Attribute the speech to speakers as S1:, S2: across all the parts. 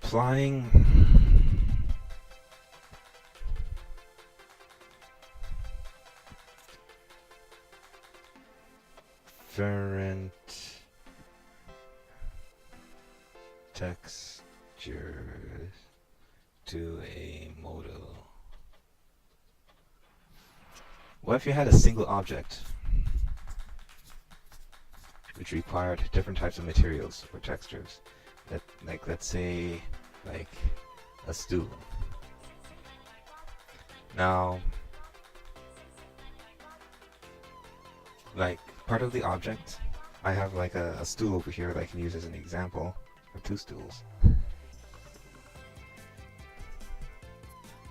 S1: applying different textures to a model. What if you had a single object which required different types of materials or textures? That, like, let's say, like a stool. Now, like, part of the object, I have like a stool over here that I can use as an example, or two stools.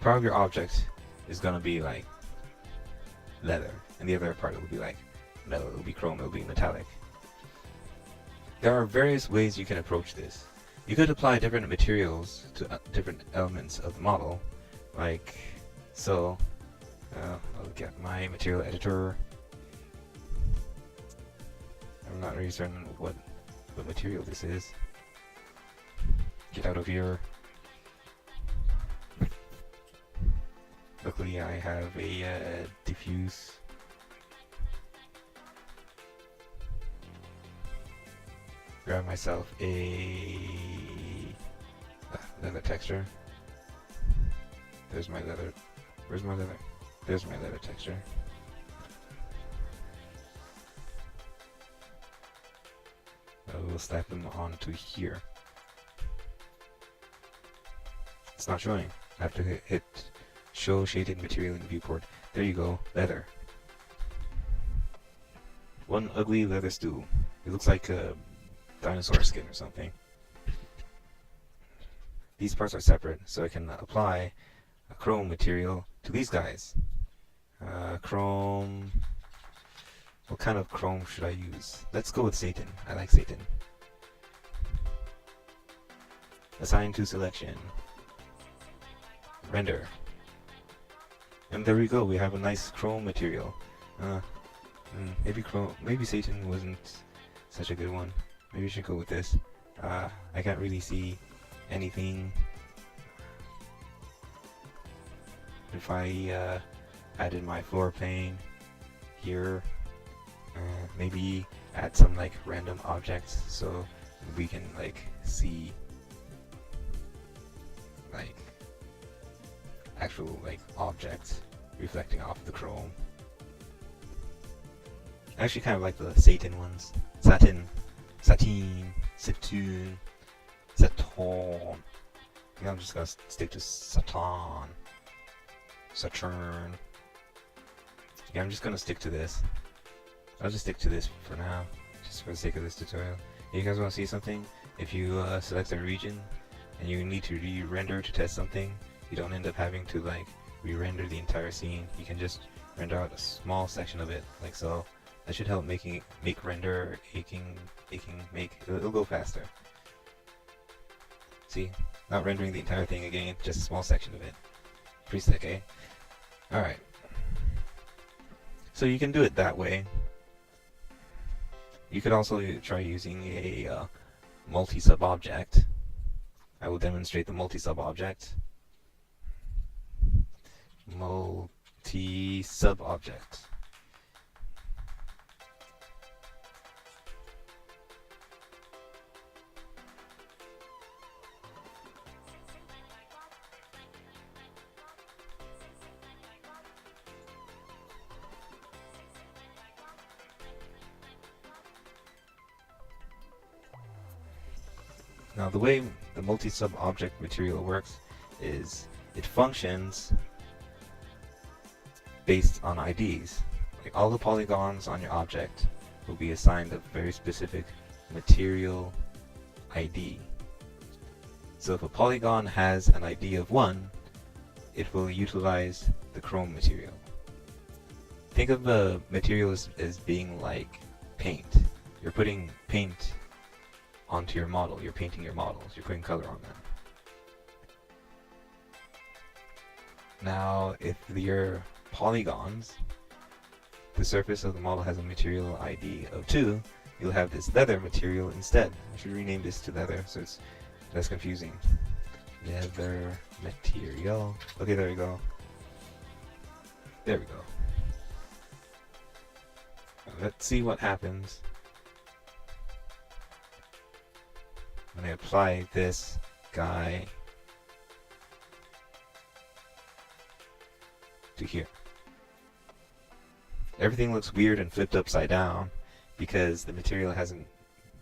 S1: Part of your object is gonna be like leather, and the other part will be like metal, it'll be chrome, it'll be metallic. There are various ways you can approach this. You could apply different materials to different elements of the model, like so. I'll get my material editor. I'm not really certain what material this is. Get out of here. Luckily I have a diffuse. Grab myself a leather texture. There's my leather. Where's my leather? There's my leather texture. We'll slap them onto here. It's not showing. I have to hit show shaded material in viewport. There you go, leather. One ugly leather stool. It looks like a dinosaur skin or something. These parts are separate, so I can apply a chrome material to these guys. Chrome. What kind of chrome should I use? Let's go with Satan. I like Satan. Assign to selection. Render. And there we go. We have a nice chrome material. Maybe Satan wasn't such a good one. Maybe we should go with this. I can't really see anything. If I added my floor plane here, maybe add some like random objects so we can like see like actual like objects reflecting off the chrome. I actually kind of like the Satan ones. Satin. I think I'm just gonna stick to Saturn. Yeah, I'm just gonna stick to this. I'll just stick to this for now, just for the sake of this tutorial. You guys want to see something? If you select a region and you need to re-render to test something, you don't end up having to like re-render the entire scene. You can just render out a small section of it, like so. That should help make it'll go faster. See, not rendering the entire thing again, just a small section of it. Pretty sick, eh? Alright. So you can do it that way. You could also try using a multi-sub object. I will demonstrate the multi-sub object. Multi-sub object. Now the way the multi-sub object material works is it functions based on IDs. Like all the polygons on your object will be assigned a very specific material ID. So if a polygon has an ID of 1, it will utilize the chrome material. Think of the material as being like paint. You're putting paint onto your model. You're painting your models. You're putting color on them. Now, if your polygons, the surface of the model has a material ID of 2, you'll have this leather material instead. I should rename this to leather so it's less confusing. leather material. Okay, there we go. There we go. Now let's see what happens when I apply this guy to here. Everything looks weird and flipped upside down because the material hasn't,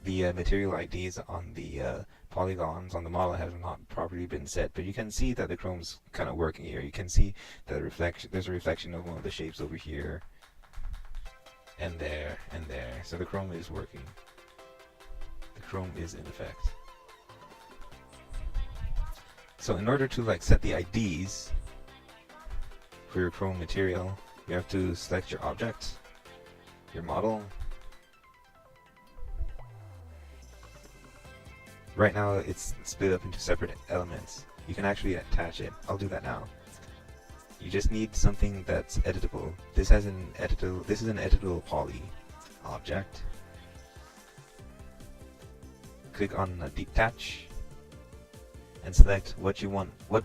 S1: the material IDs on the polygons on the model have not properly been set. But you can see that the chrome's kind of working here. You can see the reflection. There's a reflection of one of the shapes over here, and there, and there. So the chrome is working. The chrome is in effect. So in order to like set the IDs for your chrome material, you have to select your object, your model. Right now it's split up into separate elements. You can actually attach it. I'll do that now. You just need something that's editable. This is an editable poly object. Click on detach and select what you want, what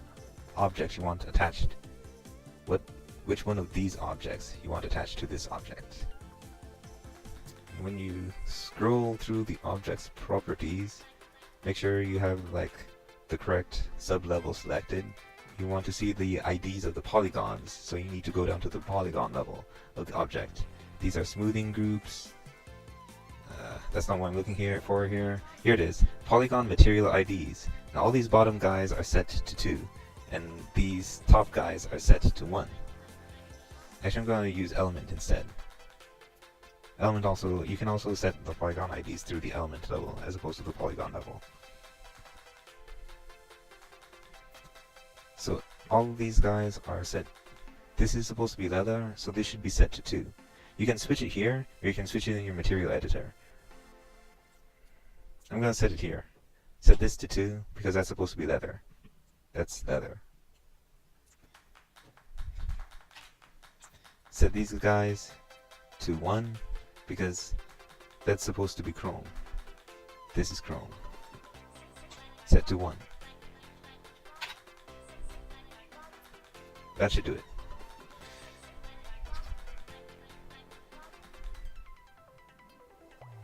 S1: objects you want attached. Which one of these objects you want attached to this object. When you scroll through the object's properties, make sure you have like the correct sub-level selected. You want to see the IDs of the polygons, so you need to go down to the polygon level of the object. These are smoothing groups. That's not what I'm looking for here. Here it is, polygon material IDs. Now all these bottom guys are set to 2, and these top guys are set to 1. Actually, I'm going to use element instead. Element also, you can also set the polygon IDs through the element level as opposed to the polygon level. So all of these guys are set. This is supposed to be leather, so this should be set to 2. You can switch it here, or you can switch it in your material editor. I'm going to set it here. Set this to 2 because that's supposed to be leather. That's leather. Set these guys to 1 because that's supposed to be chrome. This is chrome. Set to 1. That should do it.